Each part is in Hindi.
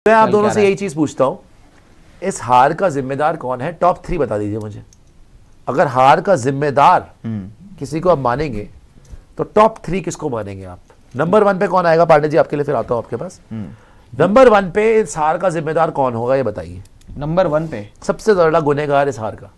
मैं आप दोनों से यही चीज पूछता हूं, इस हार का जिम्मेदार कौन है? टॉप 3 बता दीजिए मुझे। अगर हार का जिम्मेदार किसी को आप मानेंगे तो टॉप 3 किसको मानेंगे आप? नंबर 1 पे कौन आएगा पांडे जी आपके लिए? फिर आता हूं आपके पास। नंबर 1 पे इस हार का जिम्मेदार कौन होगा, ये बताइए। नंबर 1 पे सबसे ज्यादा गुनहगार इस हार का।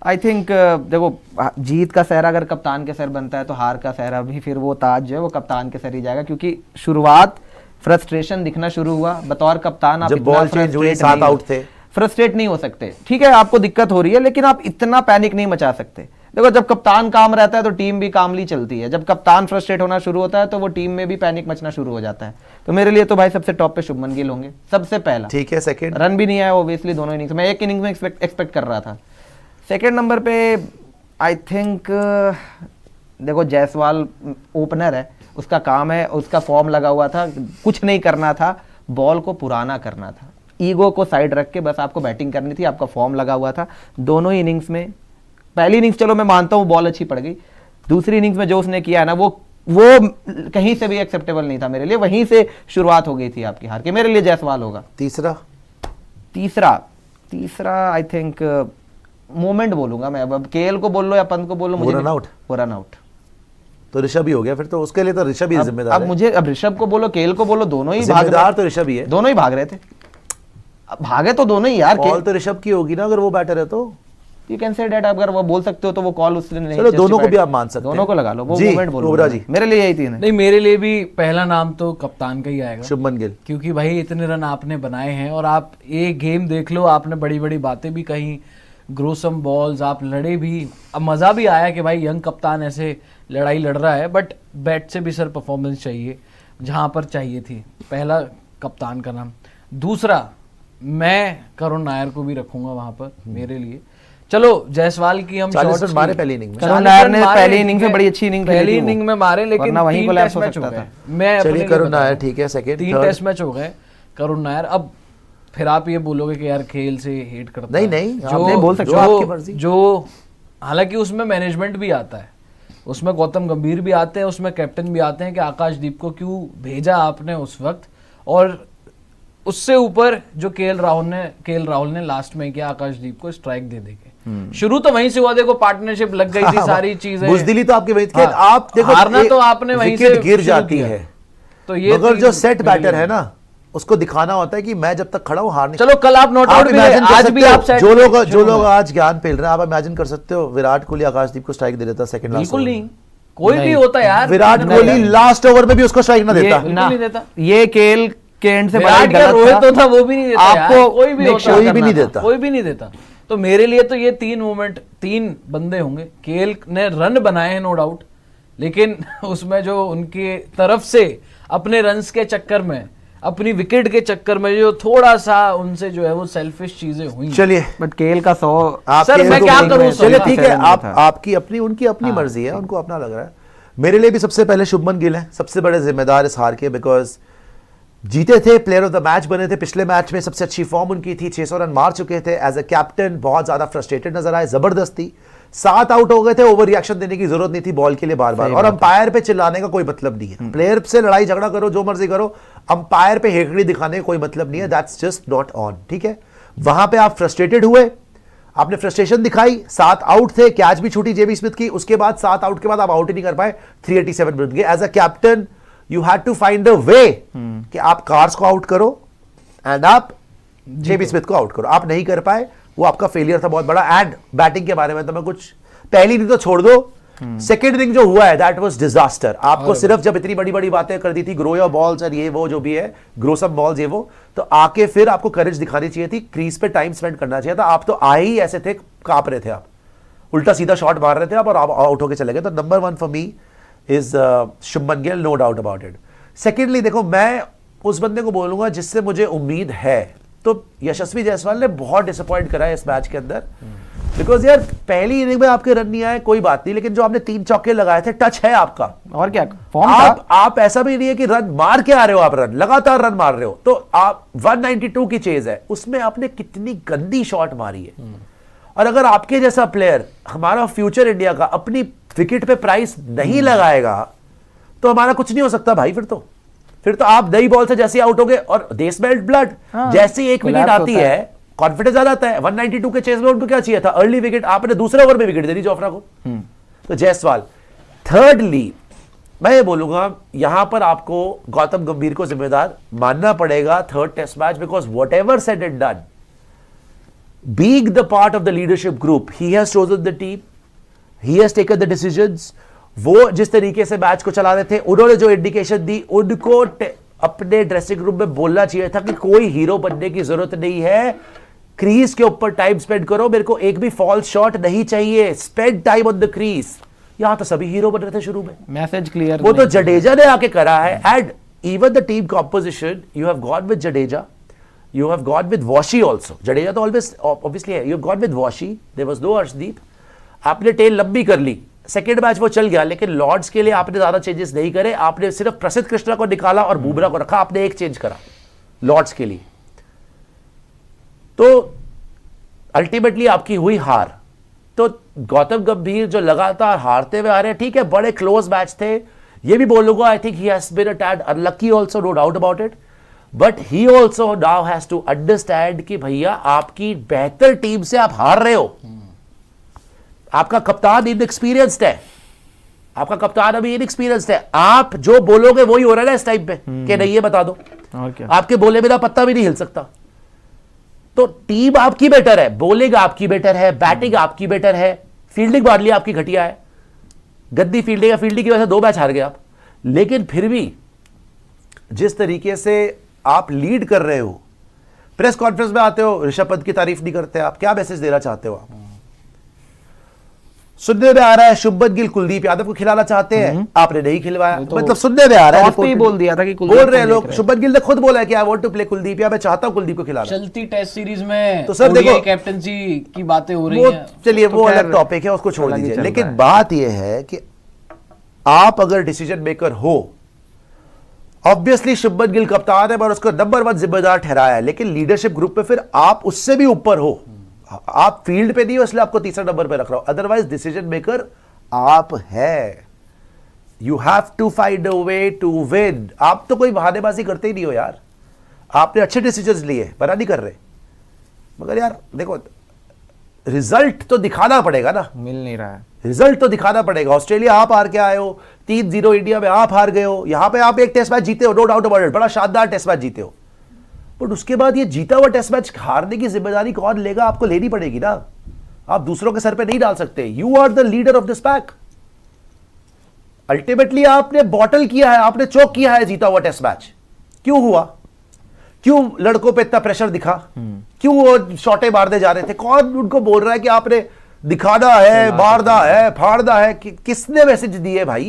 आई थिंक देखो, जीत का सहरा अगर कप्तान के सर बनता है तो हार का सहरा भी फिर वो ताज जो है वो कप्तान के सर ही जाएगा, क्योंकि शुरुआत फ्रस्ट्रेशन दिखना शुरू हुआ। बतौर कप्तान आप जब बॉल चेंज हुई 7 आउट थे, फ्रस्ट्रेट नहीं हो सकते। ठीक है, आपको दिक्कत हो रही है, लेकिन आप इतना पैनिक नहीं मचा सकते। देखो, जब कप्तान काम रहता है तो टीम भी कामली चलती है। जब कप्तान फ्रस्ट्रेट होना शुरू होता है तो वो टीम में भी पैनिक मचना शुरू हो जाता है। तो मेरे लिए तो भाई सबसे टॉप पे शुभमन गिल होंगे, सबसे पहला। ठीक है। सेकंड, रन भी नहीं आया ओब्वियसली दोनों इनिंग्स में, एक इनिंग में एक्सपेक्ट कर रहा था। सेकंड नंबर पे आई थिंक देखो, जायसवाल ओपनर है, उसका काम है, उसका फॉर्म लगा हुआ था, कुछ नहीं करना था, बॉल को पुराना करना था, ईगो को साइड रख के बस आपको बैटिंग करनी थी। आपका फॉर्म लगा हुआ था दोनों ही इनिंग्स में। पहली इनिंग्स चलो मैं मानता हूँ बॉल अच्छी पड़ गई, दूसरी इनिंग्स में जो उसने किया है ना वो कहीं से भी एक्सेप्टेबल नहीं था मेरे लिए। वहीं से शुरुआत हो गई थी आपकी हार की। मेरे लिए जायसवाल होगा। तीसरा आई थिंक मोमेंट बोलूंगा मैं। अब केएल को बोल लो या पंत को बोल लो, मुझे रन आउट तो ऋषभ ही हो गया फिर तो। उसके लिए तो ऋषभ ही जिम्मेदार है। अब मुझे अब ऋषभ को बोलो, केएल को बोलो, दोनों ही जिम्मेदार तो ऋषभ ही है। दोनों ही भाग रहे थे, भागे तो दोनों ही यार। कॉल तो ऋषभ की होगी ना अगर वो बैटर है तो। यू कैन से दैट, अगर वो बोल सकते हो तो वो कॉल उसने नहीं। चलो दोनों को भी आप मान सकते हैं, दोनों को लगा लो। वो जी, मोमेंट बोलो कोबरा जी। मेरे लिए यही तीन है। नहीं, मेरे लिए भी पहला नाम तो कप्तान का ही आएगा, शुभमन गिल। क्योंकि भाई इतने रन आपने बनाए हैं और आप ये गेम देख लो, आपने बड़ी बड़ी बातें भी कही, ग्रोसम बॉल्स आप लड़े भी। अब मज़ा भी आया कि भाई यंग कप्तान ऐसे लड़ाई लड़ रहा है, बट बैट से भी सर परफॉर्मेंस चाहिए जहाँ पर चाहिए थी। पहला कप्तान का नाम। दूसरा मैं करुण नायर को भी रखूंगा वहाँ पर मेरे लिए। चलो जायसवाल की हम 40 रन मारे पहली इनिंग में। करुण नायर ने पहली इनिंग में बड़ी अच्छी इनिंग पहली इनिंग में मारे, लेकिन वहीं 3 टेस्ट मैच हो गए। मैं चलिए करुण नायर ठीक है। सेकंड 3 टेस्ट मैच हो गए करुण नायर। अब फिर आप ये बोलोगे कि यार खेल से हेट करता है। नहीं, जो आप नहीं बोल सकते, आपकी मर्जी। जो हालांकि उसमें मैनेजमेंट भी आता है, उसमें गौतम गंभीर भी आते हैं, उसमें कैप्टन भी आते हैं कि आकाशदीप को क्यों भेजा आपने उस वक्त। और उससे ऊपर जो केएल राहुल ने लास्ट में किया आकाशदीप को स्ट्राइक दे देके। शुरू तो वहीं से हुआ, देखो पार्टनरशिप लग गई थी, सारी चीजें। बुजदिली तो आपकी वहीं थी। आप देखो हारना तो आपने वहीं से गिर जाती है, तो ये मगर जो सेट बैटर है ना उसको दिखाना होता है कि मैं जब तक खड़ा हूं हार नहीं। चलो कल आप नॉट आउट भी रहे, आज भी आप सेट। जो लोग आज ज्ञान पेल रहे हैं, आप इमेजिन कर सकते हो विराट कोहली आकाशदीप को स्ट्राइक दे देता सेकंड लास्ट। बिल्कुल नहीं, कोई भी होता यार। विराट कोहली लास्ट ओवर में भी उसको स्ट्राइक ना देता। नहीं देता। ये केएल के एंड से विराट का रोहित तो था, वो भी नहीं देता। आपको कोई भी नहीं देता, कोई भी नहीं देता। तो मेरे लिए तो ये 3 मोमेंट, 3 बंदे होंगे। केएल ने रन बनाए हैं नो डाउट, लेकिन उसमें जो उनकी तरफ से अपने रन्स के चक्कर में, अपनी विकेट के चक्कर में जो थोड़ा सा उनसे जो है वो सेल्फिश चीजें हुई। चलिए, बट केएल का 100 सर मैं क्या करूं। चलिए ठीक है, आपकी अपनी उनकी अपनी मर्जी है, उनको अपना लग रहा है। मेरे लिए भी सबसे पहले शुभमन गिल है सबसे बड़े जिम्मेदार इस हार के, बिकॉज जीते थे, प्लेयर ऑफ द मैच बने थे, पिछले मैच में सबसे अच्छी फॉर्म उनकी थी, 600 रन मार चुके थे। एज अ कैप्टन बहुत ज्यादा फ्रस्ट्रेटेड नजर आए, जबरदस्ती 7 आउट हो गए थे। ओवर रिएक्शन देने की जरूरत नहीं थी बॉल के लिए बार बार, और अंपायर पे चिल्लाने का कोई मतलब नहीं है। प्लेयर से लड़ाई झगड़ा करो, जो मर्जी करो, अंपायर पे हेकड़ी दिखाने का कोई मतलब नहीं है। That's just not on. ठीक है, वहां पे आप फ्रस्ट्रेटेड हुए, आपने फ्रस्ट्रेशन दिखाई, 7 आउट थे, कैच भी छूटी जेबी स्मिथ की, उसके बाद 7 आउट के बाद आप आउट ही नहीं कर पाए, 387 मिनट गए। As a captain you had to find a way कि आप कार्स को आउट करो एंड आप जेबी स्मिथ को आउट करो। आप नहीं कर पाए, वो आपका फेलियर था बहुत बड़ा। एंड बैटिंग के बारे में तो मैं कुछ, पहली इनिंग तो छोड़ दो, सेकेंड इनिंग जो हुआ है दैट वाज डिजास्टर। आपको सिर्फ जब इतनी बड़ी बड़ी बातें कर दी थी, ग्रो योर बॉल्स और ये वो जो भी है, ग्रोसम बॉल्स ये वो, तो आके फिर आपको करेज दिखानी चाहिए थी, क्रीज पे टाइम स्पेंड करना चाहिए था। आप तो आए ही ऐसे थे, कांप रहे थे, आप उल्टा सीधा शॉट मार रहे थे आप, और आप आउट होके चले गए। तो number 1 for me is Shubman Gill, no doubt about it. Secondly देखो, मैं उस बंदे को बोलूंगा जिससे मुझे उम्मीद है, तो यशस्वी जायसवाल ने बहुत डिसअपॉइंट करा है इस मैच के अंदर। बिकॉज यार पहली इनिंग में आपके रन नहीं आए कोई बात नहीं, लेकिन जो आपने 3 चौके लगाए थे, टच है आपका, और क्या फॉर्म था। आप ऐसा भी नहीं है कि रन मार के आ रहे हो, आप रन लगातार रन मार रहे हो। तो आप 192 की चेज है, उसमें आपने कितनी गंदी शॉट मारी है। और अगर आपके जैसा प्लेयर, हमारा फ्यूचर इंडिया का, अपनी विकेट पे प्राइस नहीं लगाएगा तो हमारा कुछ नहीं हो सकता भाई। फिर तो आप नई बॉल से जैसे आउट हो गए और दे स्मेल्ड ब्लड। जैसे ही एक विकेट collapse आती होता है कॉन्फिडेंस आ जाता है। 192 के चेस में उनको क्या चाहिए था? Early wicket. आपने दूसरे ओवर में विकेट दे दी जोफ्रा को। तो जायसवाल। थर्डली मैं ये बोलूंगा यहां पर आपको गौतम गंभीर को जिम्मेदार मानना पड़ेगा third test match, because whatever said and done, being the part of the leadership group, he has chosen the team, he has taken the decisions। वो जिस तरीके से मैच को चला रहे थे, उन्होंने जो इंडिकेशन दी, उनको अपने ड्रेसिंग रूम में बोलना चाहिए था कि कोई हीरो बनने की जरूरत नहीं है, क्रीज के ऊपर टाइम स्पेंड करो, मेरे को एक भी फॉल्स शॉट नहीं चाहिए, spend time on the crease. यहां तो सभी हीरो बन रहे थे शुरू में, मैसेज क्लियर। वो तो जडेजा ने आके करा है। And even the team composition, you have gone with Jadeja, you have gone with Washi also। Jadeja तो always obviously है। you have gone with Washi, there was no Arshdeep. आपने टेल लंबी कर ली, सेकेंड मैच वो चल गया, लेकिन लॉर्ड्स के लिए आपने ज्यादा चेंजेस नहीं करे। आपने सिर्फ प्रसिद्ध कृष्णा को निकाला और बुमराह को रखा, आपने एक चेंज करा लॉर्ड्स के लिए। तो अल्टीमेटली आपकी हुई हार। तो गौतम गंभीर जो लगातार हारते हुए आ रहे हैं, ठीक है बड़े क्लोज मैच थे, ये भी बोलूंगा। I think he has been a tad unlucky also, no doubt about it, but he also now has to understand कि भैया आपकी बेहतर टीम से आप हार रहे हो। आपका कप्तान इनएक्सपीरियंस्ड है, आपका कप्तान अभी इनएक्सपीरियंस्ड है। आप जो बोलोगे वही हो रहा है ना इस टाइम पे, कि नहीं ये बता दो, आपके बोले बिना पत्ता भी नहीं हिल सकता। तो टीम आपकी बेटर है, बॉलिंग आपकी बेटर है, बैटिंग आपकी बेटर है, फील्डिंग बार आपकी घटिया है, गद्दी फील्डिंग है, फील्डिंग की वजह से 2 मैच हार गए आप। लेकिन फिर भी जिस तरीके से आप लीड कर रहे हो, प्रेस कॉन्फ्रेंस में आते हो, ऋषभ पंत की तारीफ नहीं करते आप, क्या मैसेज देना चाहते हो आप? सुनने में आ रहा है शुभमन गिल कुलदीप यादव को खिलाना चाहते हैं, आपने नहीं खिलवाया। तो मतलब सुनने में आ रहा है, टॉस पे ही बोल दिया था कि बोल कुलदीप रहे हैं को लोग। देख रहे शुभमन गिल ने खुद बोला है कि I want to play Kuldeep, या मैं चाहता हूं कुलदीप को खिलाना। चलती टेस्ट सीरीज में तो सर देखो, कैप्टनसी की बातें हो रही वो हैं। चलिए तो वो खैर अलग टॉपिक है, उसको छोड़ अलग ही दीजिए। चल रहा लेकिन है। बात यह है कि आप अगर डिसीजन मेकर हो, ऑब्वियसली शुभमन गिल कप्तान है और उसको नंबर 1 जिम्मेदार ठहराया है, लेकिन लीडरशिप ग्रुप पे फिर आप उससे भी ऊपर हो। आप फील्ड पे नहीं हो इसलिए आपको तीसरा नंबर पे रख रहा हूं, अदरवाइज डिसीजन मेकर आप है। You have to find a way to win. आप तो कोई बहानेबाजी करते ही नहीं हो यार, आपने अच्छे डिसीजंस लिए, बना नहीं कर रहे, मगर यार देखो रिजल्ट तो दिखाना पड़ेगा ना, मिल नहीं रहा है। रिजल्ट तो दिखाना पड़ेगा। ऑस्ट्रेलिया आप हार के आए हो, 3-0 इंडिया में आप हार गए हो, यहां पे आप एक टेस्ट मैच जीते हो, नो डाउट अबाउट इट, बड़ा शानदार टेस्ट मैच जीते हो, बट उसके बाद ये जीता हुआ टेस्ट मैच हारने की जिम्मेदारी कौन लेगा? आपको लेनी पड़ेगी ना, आप दूसरों के सर पे नहीं डाल सकते। You are the leader of this pack. Ultimately आपने बॉटल किया है, आपने चोक किया है जीता हुआ टेस्ट मैच। क्यों हुआ? क्यों लड़कों पे इतना प्रेशर दिखा? क्यों वो शॉटे मारने जा रहे थे? कौन उनको बोल रहा है कि आपने दिखाना है, मारना है, फाड़ना है? किसने मैसेज दिए भाई?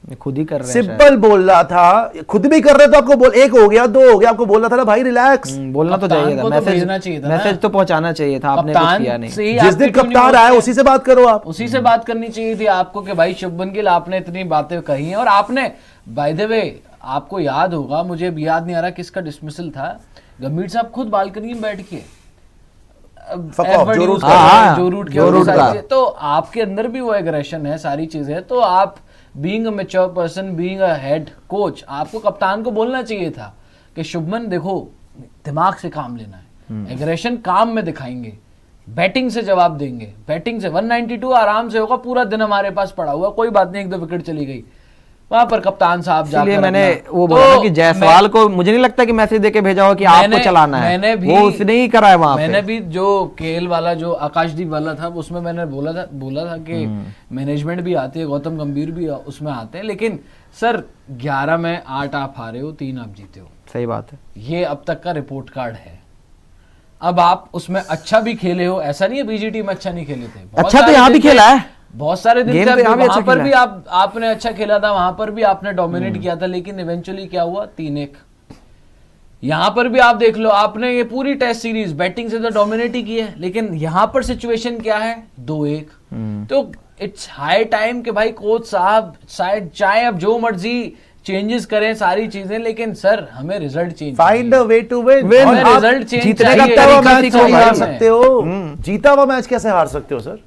ये खुद ही कर रहे हैं। सिंपल बोल रहा था, खुद भी कर रहे तो आपको बोल, 1 हो गया 2 हो गया, आपको बोलना था ना भाई रिलैक्स। बोलना तो कप्तान चाहिए था, को तो मैसेज भेजना चाहिए था ना। मैसेज तो पहुंचाना चाहिए था, आपने कुछ कप्तान किया नहीं। से ही जिस आपके दिन क्यों नहीं कप्तान आया बोलते? उसी से बात करो आप। उसी से बात करनी चाहिए थी आपको कि भाई शुभमन गिल आपने इतनी बातें कही हैं, और आपने बाय द वे आपको याद होगा, मुझे अब याद नहीं आ रहा किसका डिसमिसल था, गंभीर साहब खुद बालकनी में बैठ के जो रूट के, तो आपके अंदर भी वो एग्रेशन है, सारी चीजें। तो आप being a mature person, being a head coach, आपको कप्तान को बोलना चाहिए था कि शुभमन देखो दिमाग से काम लेना है, एग्रेशन काम में दिखाएंगे, बैटिंग से जवाब देंगे, बैटिंग से 192 आराम से होगा, पूरा दिन हमारे पास पड़ा हुआ, कोई बात नहीं, 1-2 विकेट चली गई, वहां पर कप्तान साहब जाकर इसलिए मैंने अपना- वो बोला कि जायसवाल को मुझे नहीं लगता कि मैसेज देके भेजा हो कि आपको चलाना है, मैंने भी वो उसने ही करा है वहां मैंने पे। भी जो केएल वाला जो आकाशदीप वाला था उसमें मैंने बोला था कि मैनेजमेंट भी आती है, गौतम गंभीर भी उसमें आते हैं, लेकिन सर 11 में 8 आप हारे हो, 3 आप जीते हो, सही बात है। ये अब तक का रिपोर्ट कार्ड है। अब आप उसमें अच्छा भी खेले हो, ऐसा नहीं है बीजीटी में अच्छा नहीं खेले थे, बहुत अच्छा तो सारे यहाँ भी दिन थे, खेला है, बहुत सारे दिन गेम थे, तो यहाँ भी वहां अच्छा पर खेला भी आपने अच्छा खेला था, वहां पर भी आपने डोमिनेट किया था, लेकिन इवेंचुअली क्या हुआ? 3-1। यहां पर भी आप देख लो, आपने ये पूरी टेस्ट सीरीज बैटिंग से तो डोमिनेट ही की है, लेकिन यहां पर सिचुएशन क्या है? 2-1। तो इट्स हाई टाइम कि भाई कोच साहब शायद चाहे अब जो मर्जी चेंजेस करें सारी चीजें, लेकिन सर हमें result change find a way to win. हमें रिजल्ट चेंज जीतने चाहिए। का मैच तरीका कैसे हार चाहिए। सकते हो? जीता हुआ मैच कैसे हार सकते हो सर?